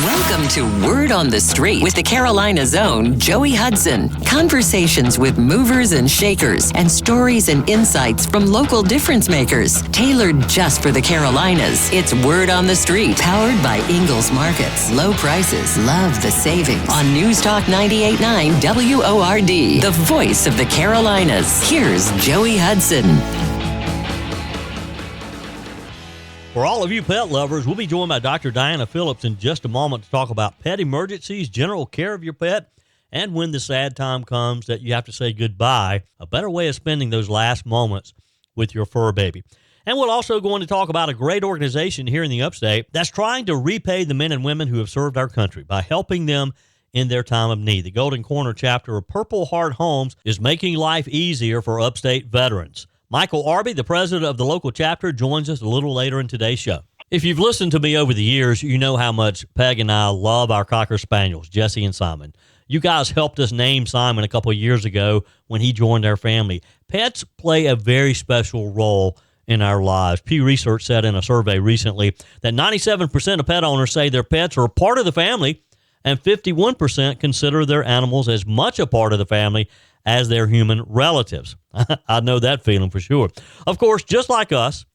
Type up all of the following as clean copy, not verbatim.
Welcome to Word on the Street with the Carolina's own Joey Hudson. Conversations with movers and shakers and stories and insights from local difference makers. Tailored just for the Carolinas. It's Word on the Street, powered by Ingalls Markets. Low prices, love the savings. On News Talk 98.9 WORD, the voice of the Carolinas. Here's Joey Hudson. For all of you pet lovers, we'll be joined by Dr. Diana Phillips in just a moment to talk about pet emergencies, general care of your pet, and when the sad time comes that you have to say goodbye, a better way of spending those last moments with your fur baby. And we're also going to talk about a great organization here in the upstate that's trying to repay the men and women who have served our country by helping them in their time of need. The Golden Corner chapter of Purple Heart Homes is making life easier for upstate veterans. Michael Arby, the president of the local chapter, joins us a little later in today's show. If you've listened to me over the years, you know how much Peg and I love our Cocker Spaniels, Jesse and Simon. You guys helped us name Simon a couple of years ago when he joined our family. Pets play a very special role in our lives. Pew Research said in a survey recently that 97% of pet owners say their pets are a part of the family, and 51% consider their animals as much a part of the family as their human relatives. I know that feeling for sure. Of course, just like us,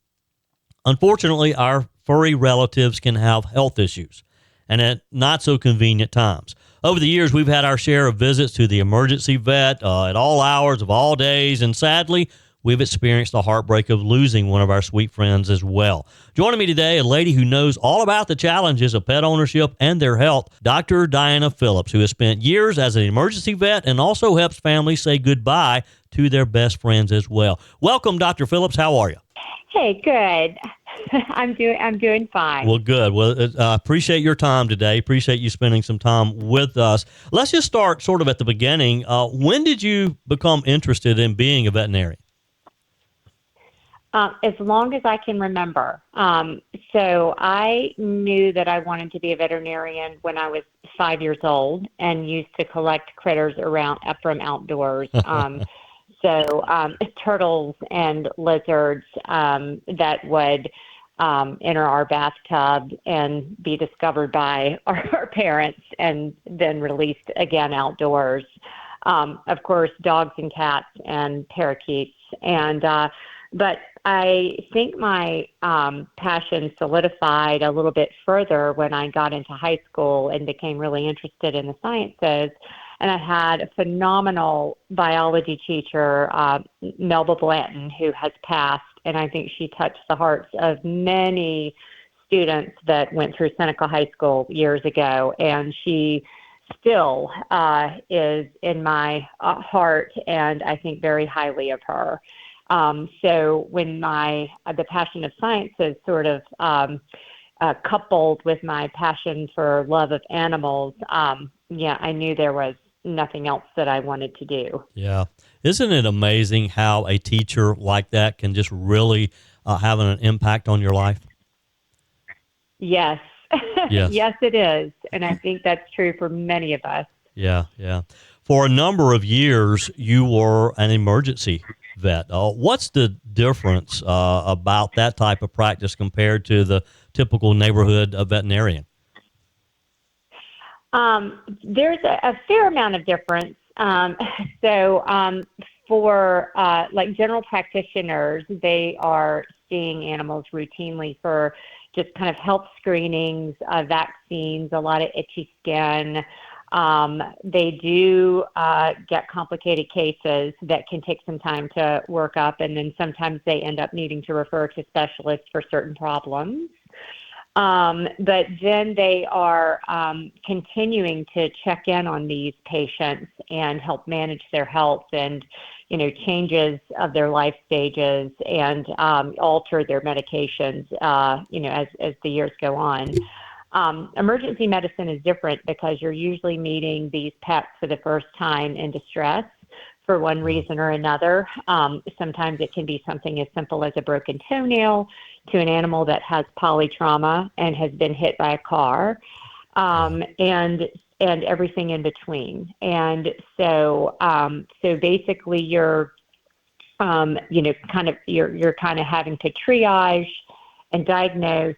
unfortunately, our furry relatives can have health issues, and at not so convenient times. Over the years, we've had our share of visits to the emergency vet at all hours of all days, and sadly, we've experienced the heartbreak of losing one of our sweet friends as well. Joining me today, a lady who knows all about the challenges of pet ownership and their health, Dr. Diana Phillips, who has spent years as an emergency vet and also helps families say goodbye to their best friends as well. Welcome, Dr. Phillips. How are you? Hey, good. I'm doing fine. Well, good. Well, I appreciate your time today. Appreciate you spending some time with us. Let's just start sort of at the beginning. When did you become interested in being a veterinarian? As long as I can remember. So I knew that I wanted to be a veterinarian when I was 5 years old and used to collect critters from outdoors. Turtles and lizards that would enter our bathtub and be discovered by our parents and then released again outdoors. Of course, dogs and cats and parakeets. But I think my passion solidified a little bit further when I got into high school and became really interested in the sciences. And I had a phenomenal biology teacher, Melba Blanton, who has passed. And I think she touched the hearts of many students that went through Seneca High School years ago. And she still is in my heart, and I think very highly of her. So when the passion of science is sort of coupled with my passion for love of animals, I knew there was nothing else that I wanted to do. Yeah. Isn't it amazing how a teacher like that can just really have an impact on your life? Yes. Yes. Yes, it is. And I think that's true for many of us. Yeah, yeah. For a number of years, you were an emergency vet. What's the difference about that type of practice compared to the typical neighborhood veterinarian? There's a fair amount of difference. For general practitioners, they are seeing animals routinely for just kind of health screenings, vaccines, a lot of itchy skin. They do get complicated cases that can take some time to work up, and then sometimes they end up needing to refer to specialists for certain problems. But then they are continuing to check in on these patients and help manage their health and, changes of their life stages and alter their medications, as the years go on. Emergency medicine is different because you're usually meeting these pets for the first time in distress for one reason or another. Sometimes it can be something as simple as a broken toenail to an animal that has polytrauma and has been hit by a car, and everything in between. And so basically you're kind of having to triage and diagnose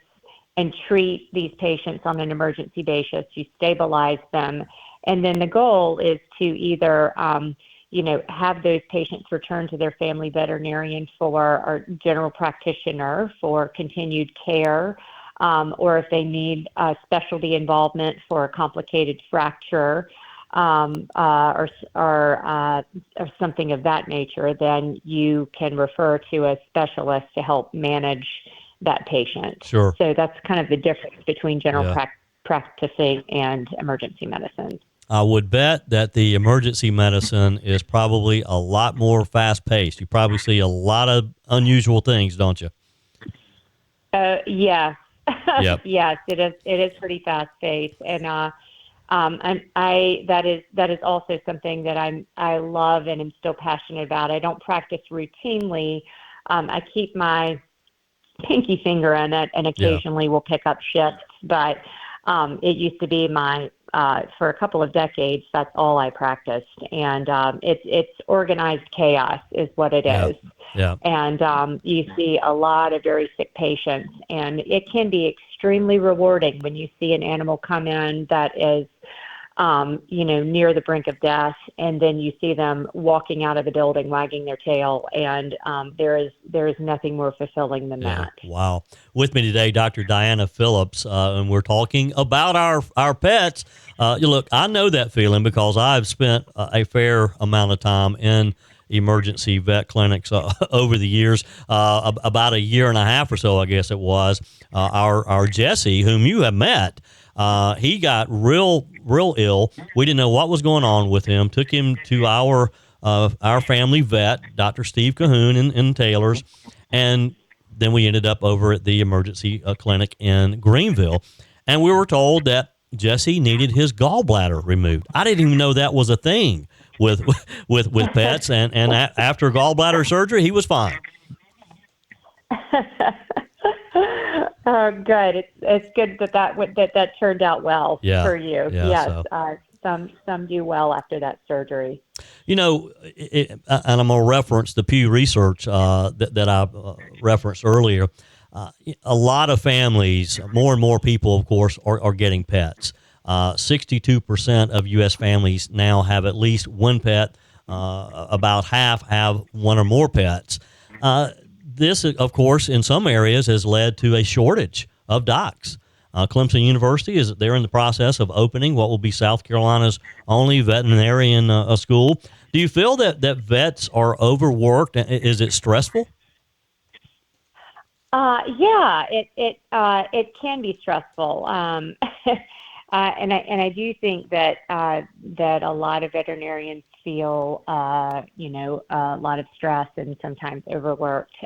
and treat these patients on an emergency basis. You stabilize them. And then the goal is to either, have those patients return to their family veterinarian or general practitioner for continued care, or if they need specialty involvement for a complicated fracture, or something of that nature, then you can refer to a specialist to help manage that patient. Sure. So that's kind of the difference between general practicing and emergency medicine. I would bet that the emergency medicine is probably a lot more fast-paced. You probably see a lot of unusual things, don't you? Yes. Yep. Yes, it is. It is pretty fast-paced, and that is also something that I love and am still passionate about. I don't practice routinely. I keep my pinky finger in it, and occasionally will pick up shifts. But it used to be for a couple of decades, that's all I practiced, and it's organized chaos is what it is. Yeah. And you see a lot of very sick patients, and it can be extremely rewarding when you see an animal come in that is, near the brink of death, and then you see them walking out of the building wagging their tail, and there is nothing more fulfilling than that. Wow. With me today, Dr. Diana Phillips, and we're talking about our pets. Look, I know that feeling because I've spent a fair amount of time in emergency vet clinics over the years. About a year and a half or so, I guess it was. Our Jesse, whom you have met, he got real ill. We didn't know what was going on with him. Took him to our family vet, Dr. Steve Cahoon in Taylor's, and then we ended up over at the emergency clinic in Greenville, and we were told that Jesse needed his gallbladder removed. I didn't even know that was a thing with pets, and after gallbladder surgery, he was fine. Oh, good. It's good that turned out well for you. Yeah, yes, so. Some do well after that surgery. And I'm going to reference the Pew Research that I referenced earlier. A lot of families, more and more people, of course, are getting pets. 62% of U.S. families now have at least one pet. About half have one or more pets. This, of course, in some areas has led to a shortage of docs. Clemson University they're in the process of opening what will be South Carolina's only veterinarian school. Do you feel that vets are overworked? Is it stressful? Yeah, it can be stressful. And I do think that a lot of veterinarians feel a lot of stress and sometimes overworked.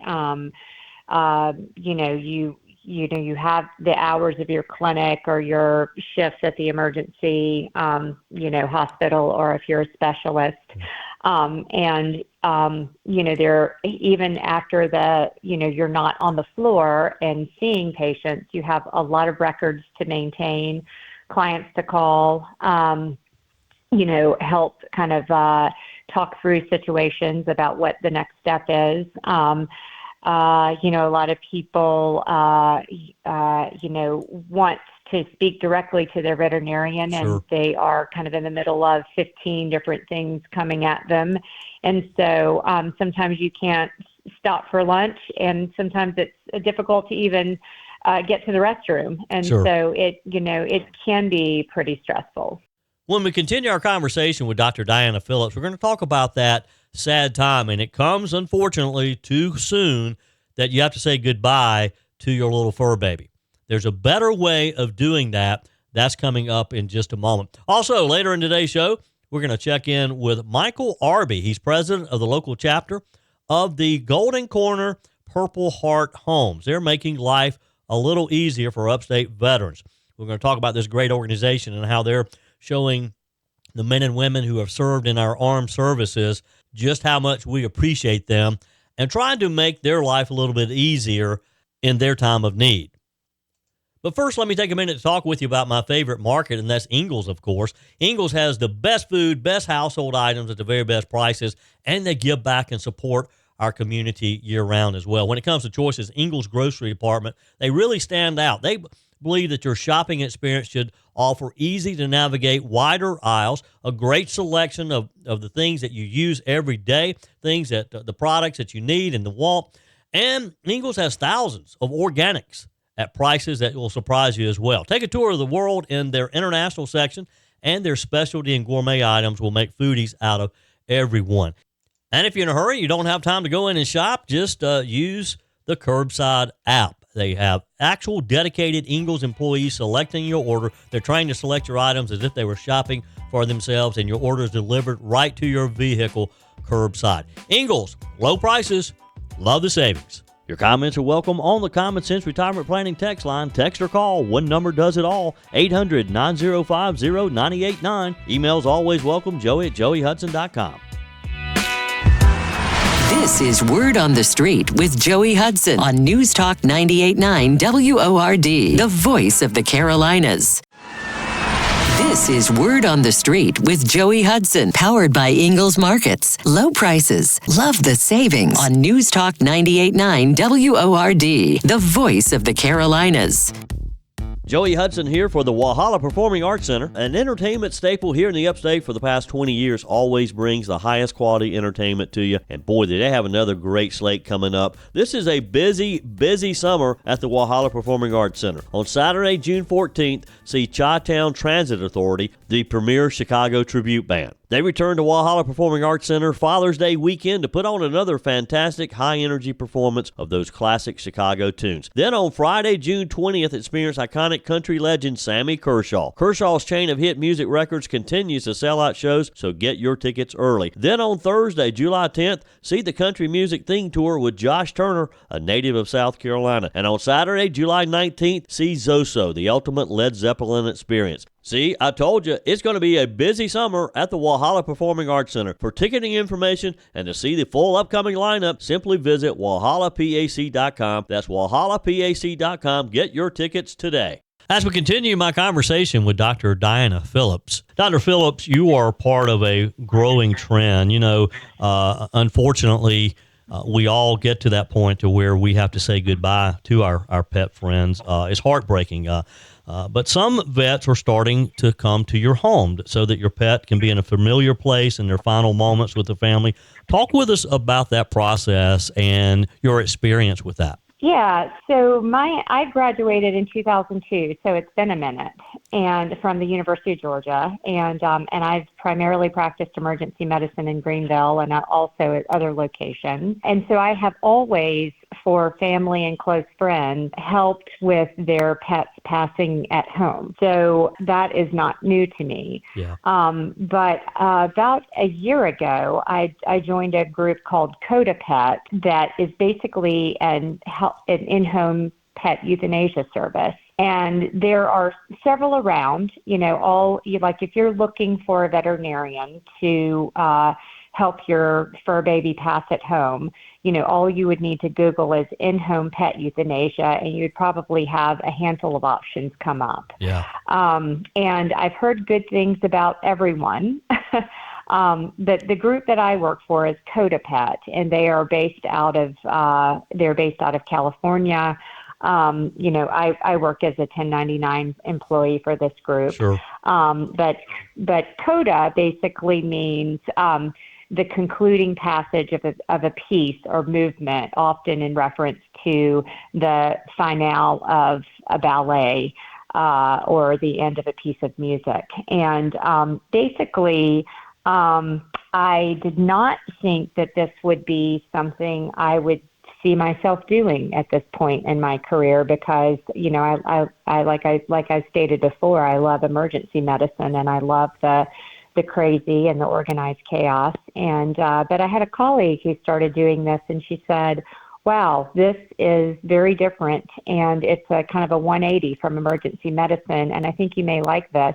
You have the hours of your clinic or your shifts at the emergency hospital, or if you're a specialist. They're even after you're not on the floor and seeing patients, you have a lot of records to maintain, clients to call, help kind of talk through situations about what the next step is. A lot of people, want to speak directly to their veterinarian, Sure. and they are kind of in the middle of 15 different things coming at them. And so sometimes you can't stop for lunch, and sometimes it's difficult to even get to the restroom. And Sure. so it can be pretty stressful. When we continue our conversation with Dr. Diana Phillips, we're going to talk about that sad time, and it comes, unfortunately, too soon that you have to say goodbye to your little fur baby. There's a better way of doing that. That's coming up in just a moment. Also, later in today's show, we're going to check in with Michael Arby. He's president of the local chapter of the Golden Corner Purple Heart Homes. They're making life a little easier for upstate veterans. We're going to talk about this great organization and how they're showing the men and women who have served in our armed services just how much we appreciate them and trying to make their life a little bit easier in their time of need. But first, let me take a minute to talk with you about my favorite market, and that's Ingles, of course. Ingles has the best food, best household items at the very best prices, and they give back and support our community year-round as well. When it comes to choices, Ingles Grocery Department, they really stand out. They believe that your shopping experience should offer easy-to-navigate wider aisles, a great selection of the things that you use every day, things that the products that you need and the want. And Ingles has thousands of organics at prices that will surprise you as well. Take a tour of the world in their international section, and their specialty and gourmet items will make foodies out of everyone. And if you're in a hurry, you don't have time to go in and shop, just use the Curbside app. They have actual dedicated Ingles employees selecting your order. They're trying to select your items as if they were shopping for themselves, and your order is delivered right to your vehicle curbside. Ingles, low prices, love the savings. Your comments are welcome on the Common Sense Retirement Planning text line. Text or call. One number does it all. 800-905-0989. Emails always welcome. Joey@joeyhudson.com. This is Word on the Street with Joey Hudson on News Talk 98.9 WORD, the voice of the Carolinas. This is Word on the Street with Joey Hudson, powered by Ingles Markets. Low prices, love the savings on News Talk 98.9 WORD, the voice of the Carolinas. Joey Hudson here for the Walhalla Performing Arts Center. An entertainment staple here in the upstate for the past 20 years, always brings the highest quality entertainment to you. And boy, did they have another great slate coming up. This is a busy summer at the Walhalla Performing Arts Center. On Saturday, June 14th, see Chi-Town Transit Authority, the premier Chicago tribute band. They return to Walhalla Performing Arts Center Father's Day weekend to put on another fantastic high-energy performance of those classic Chicago tunes. Then on Friday, June 20th, experience iconic country legend Sammy Kershaw. Kershaw's chain of hit music records continues to sell out shows, so get your tickets early. Then on Thursday, July 10th, see the Country Music Theme Tour with Josh Turner, a native of South Carolina. And on Saturday, July 19th, see Zoso, the ultimate Led Zeppelin experience. See, I told you, it's going to be a busy summer at the Walhalla Performing Arts Center. For ticketing information and to see the full upcoming lineup, simply visit walhallapac.com. That's walhallapac.com. Get your tickets today. As we continue my conversation with Dr. Diana Phillips. Dr. Phillips, you are part of a growing trend. You know, unfortunately, we all get to that point to where we have to say goodbye to our pet friends. It's heartbreaking. But some vets are starting to come to your home so that your pet can be in a familiar place in their final moments with the family. Talk with us about that process and your experience with that. Yeah, so I graduated in 2002, so it's been a minute, and from the University of Georgia, and I've primarily practiced emergency medicine in Greenville and also at other locations. And so I have always, for family and close friends, helped with their pets passing at home. So that is not new to me. Yeah. But about a year ago, I joined a group called Coda Pet that is basically an in-home pet euthanasia service. And there are several around, like if you're looking for a veterinarian to help your fur baby pass at home, all you would need to Google is in-home pet euthanasia, and you'd probably have a handful of options come up. Yeah. And I've heard good things about everyone. But the group that I work for is Coda Pet, and they are based out of California. I work as a 1099 employee for this group. Sure. But Coda basically means the concluding passage of a piece or movement, often in reference to the finale of a ballet or the end of a piece of music. And basically, I did not think that this would be something I would see myself doing at this point in my career because, I like I stated before, I love emergency medicine and I love the crazy and the organized chaos. And but I had a colleague who started doing this, and she said, wow, this is very different, and it's a kind of a 180 from emergency medicine, and I think you may like this.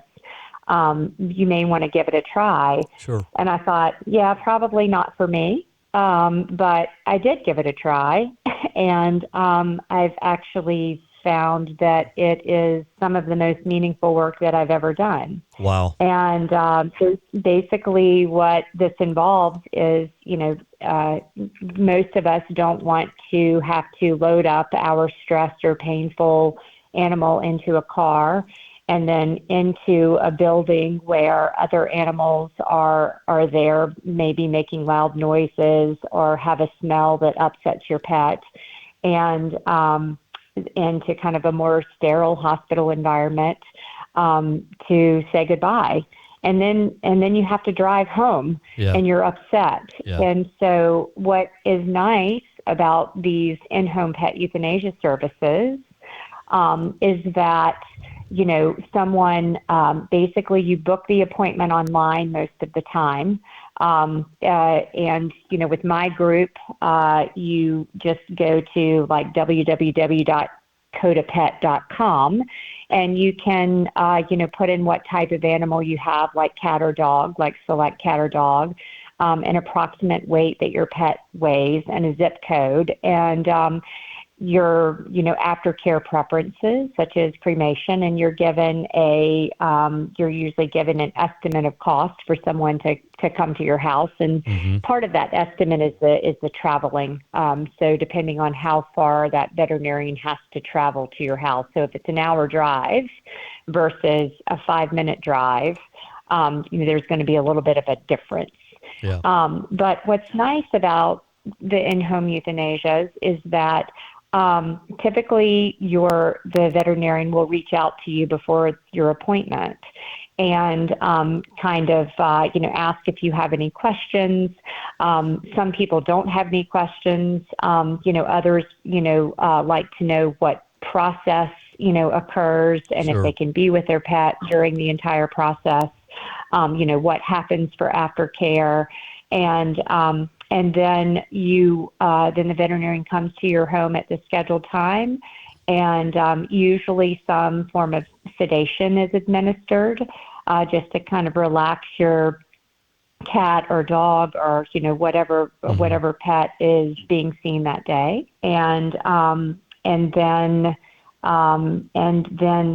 You may want to give it a try. Sure. And I thought, yeah, probably not for me. But I did give it a try, and I've actually found that it is some of the most meaningful work that I've ever done. Wow. And so basically what this involves is, most of us don't want to have to load up our stressed or painful animal into a car and then into a building where other animals are there, maybe making loud noises or have a smell that upsets your pet, and into kind of a more sterile hospital environment to say goodbye. And then you have to drive home, and you're upset. Yeah. And so what is nice about these in-home pet euthanasia services is that, someone, basically you book the appointment online most of the time. And, with my group, you just go to like www.codapet.com, and you can, put in what type of animal you have, like cat or dog, like select cat or dog, an approximate weight that your pet weighs, and a zip code. And, your, aftercare preferences, such as cremation, and you're given you're usually given an estimate of cost for someone to come to your house. And part of that estimate is the traveling. So depending on how far that veterinarian has to travel to your house. So if it's an hour drive versus a 5-minute drive, there's going to be a little bit of a difference. Yeah. But what's nice about the in-home euthanasias is that typically the veterinarian will reach out to you before your appointment and ask if you have any questions. Some people don't have any questions. Others, like to know what process, occurs, and Sure. if they can be with their pet during the entire process, what happens for aftercare. And then then the veterinarian comes to your home at the scheduled time, and usually some form of sedation is administered, just to kind of relax your cat or dog or whatever pet is being seen that day. And then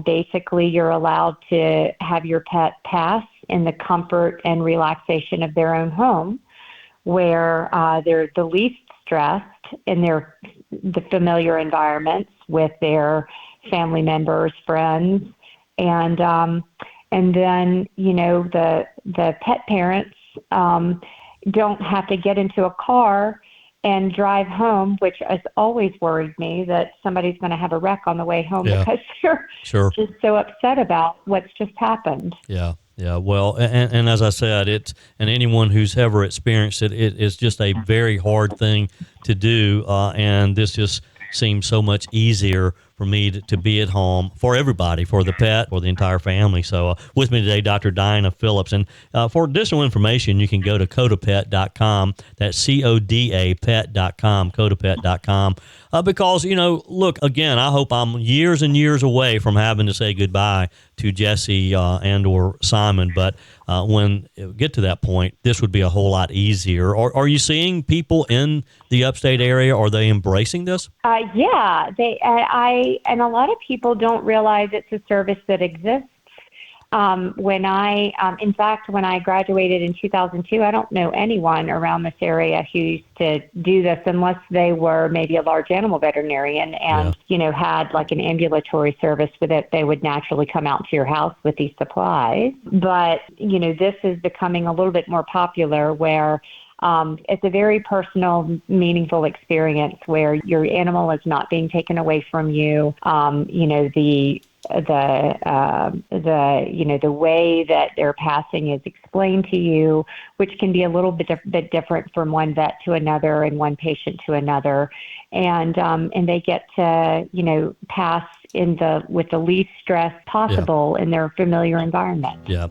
basically you're allowed to have your pet pass in the comfort and relaxation of their own home, where they're the least stressed in the familiar environments with their family members, friends, and then the pet parents don't have to get into a car and drive home, which has always worried me that somebody's going to have a wreck on the way home because they're just so upset about what's just happened. Yeah. Yeah, well, and as I said, and anyone who's ever experienced it is just a very hard thing to do, and this just seems so much easier for me to be at home for everybody, for the pet, for the entire family. So with me today, Dr. Diana Phillips. And for additional information, you can go to codapet.com. That's CODA pet.com, codapet.com. Because, look, again, I hope I'm years and years away from having to say goodbye to Jesse and or Simon. But when it get to that point, this would be a whole lot easier. Are you seeing people in the upstate area? Are they embracing this? Yeah, and a lot of people don't realize it's a service that exists. When I graduated in 2002, I don't know anyone around this area who used to do this unless they were maybe a large animal veterinarian and, had like an ambulatory service with it. They would naturally come out to your house with these supplies. But, this is becoming a little bit more popular where it's a very personal, meaningful experience where your animal is not being taken away from you. The way that they're passing is explained to you, which can be a little bit different from one vet to another and one patient to another, and they get to pass with the least stress possible in their familiar environment. Yeah.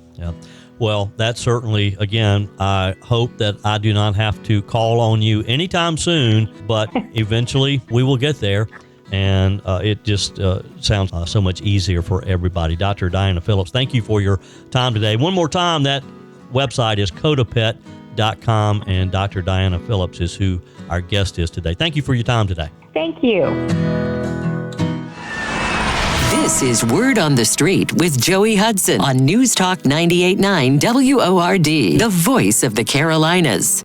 Well, that's certainly, again, I hope that I do not have to call on you anytime soon, but eventually we will get there. And it just sounds so much easier for everybody. Dr. Diana Phillips, thank you for your time today. One more time, that website is codapet.com, and Dr. Diana Phillips is who our guest is today. Thank you for your time today. Thank you. This is Word on the Street with Joey Hudson on News Talk 98.9 WORD, the voice of the Carolinas.